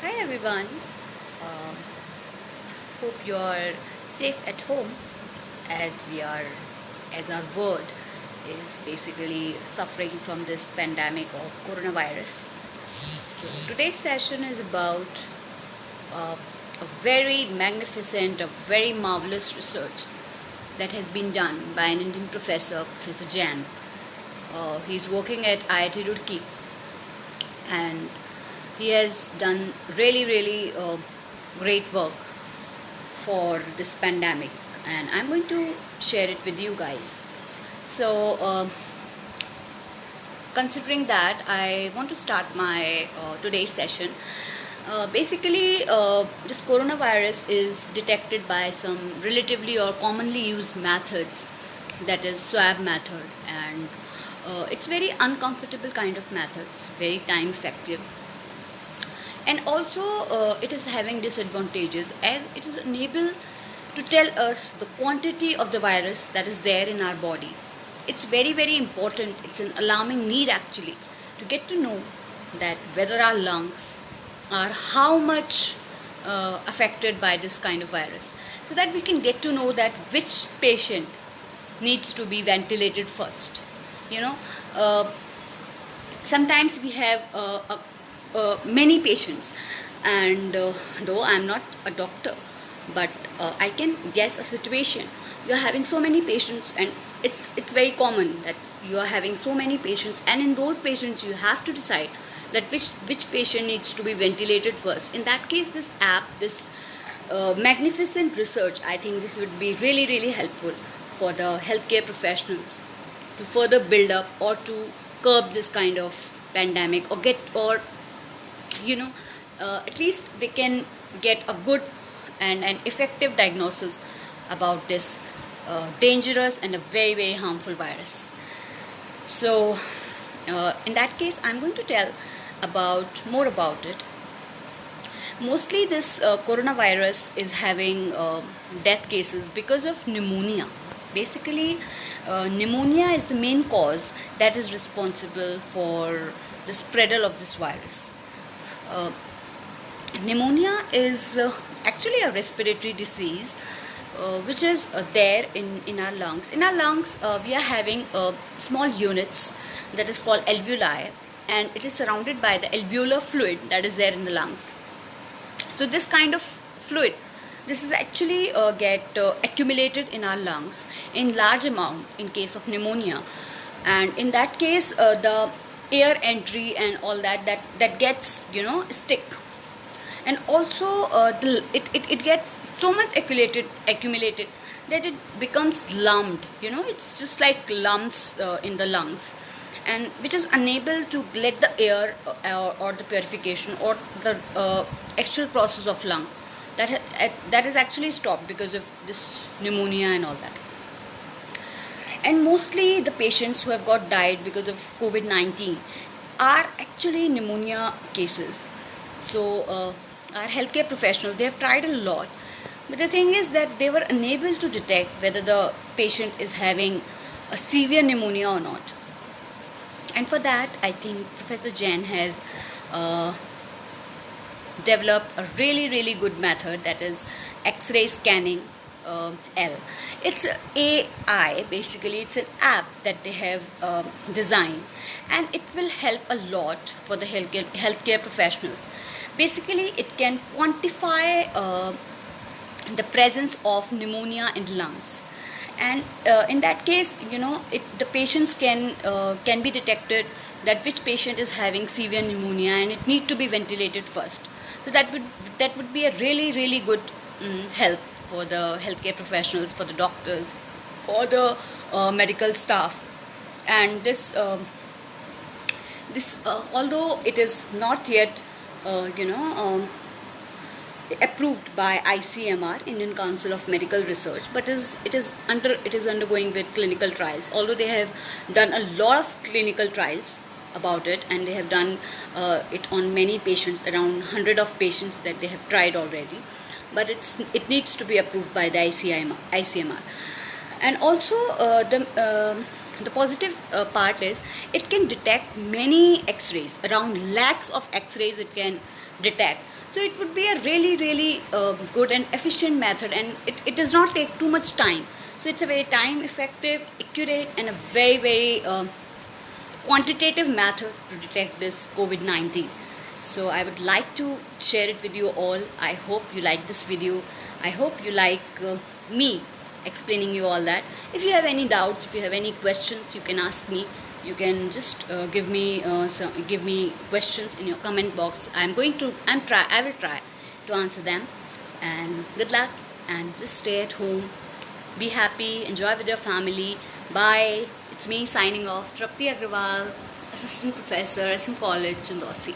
Hi everyone. Um, Hope you're safe at home as we are, as our world is basically suffering from this pandemic of coronavirus. So today's session is about uh, a very magnificent, a very marvelous research that has been done by an Indian professor, Professor Jain. He's working at IIT Roorkee, and he has done really great work for this pandemic, and I'm going to share it with you guys. So, considering that, I want to start my today's session. This coronavirus is detected by some relatively or commonly used methods, that is swab method, and it's very uncomfortable kind of methods, very time effective, and also it is having disadvantages as it is unable to tell us the quantity of the virus that is there in our body. It's very important, it's an alarming need actually, to get to know that whether our lungs are how much affected by this kind of virus, so that we can get to know that which patient needs to be ventilated first. you know uh, Sometimes we have many patients, and though I'm not a doctor, but I can guess a situation. You're having so many patients, and it's very common that you are having so many patients, and in those patients you have to decide that which patient needs to be ventilated first. In that case, this app, this magnificent research, I think this would be really helpful for the healthcare professionals to further build up or to curb this kind of pandemic, or you know at least they can get a good and an effective diagnosis about this dangerous and a very harmful virus. So in that case, I'm going to tell about more about it. Mostly this coronavirus is having death cases because of pneumonia. Basically, pneumonia is the main cause that is responsible for the spreadal of this virus. uh, Pneumonia is actually a respiratory disease which is there in our lungs. In our lungs, we are having small units that is called alveoli, and it is surrounded by the alveolar fluid that is there in the lungs. So this kind of fluid, this is actually get accumulated in our lungs in large amount in case of pneumonia, and in that case the air entry and all that gets stick, and also it gets so much accumulated that it becomes lumped. It's just like lumps in the lungs, and which is unable to let the air or the purification or the actual process of lung that is actually stopped because of this pneumonia and all that. And mostly the patients who have got died because of COVID-19 are actually pneumonia cases. So our healthcare professionals, they have tried a lot, but the thing is that they were unable to detect whether the patient is having a severe pneumonia or not. And for that, I think Professor Jain has uh, developed a really good method, that is X-ray scanning. L. It's a AI, basically. It's an app that they have designed, and it will help a lot for the healthcare professionals. Basically, it can quantify the presence of pneumonia in the lungs, and in that case, the patients can be detected that which patient is having severe pneumonia and it need to be ventilated first. So that would be a really good help for the healthcare professionals, for the doctors, for the medical staff. And this although it is not yet uh, you know um, approved by ICMR, Indian Council of Medical Research, but it is undergoing with clinical trials. Although they have done a lot of clinical trials about it, and they have done it on many patients, around 100 of patients that they have tried already, but it needs to be approved by the ICMR. And also the positive part is it can detect many X-rays, around lakhs of X-rays it can detect So it would be a really good and efficient method, and it does not take too much time. So it's a very time effective, accurate, and a very quantitative method to detect this COVID-19. So I would like to share it with you all. I hope you like this video. I hope you like me explaining you all that. If you have any doubts, if you have any questions, you can ask me. You can just give me questions in your comment box. I will try to answer them. And good luck, and just stay at home. Be happy, enjoy with your family. Bye. It's me signing off, Trapti Agrawal, Assistant Professor, SM College, Chandausi.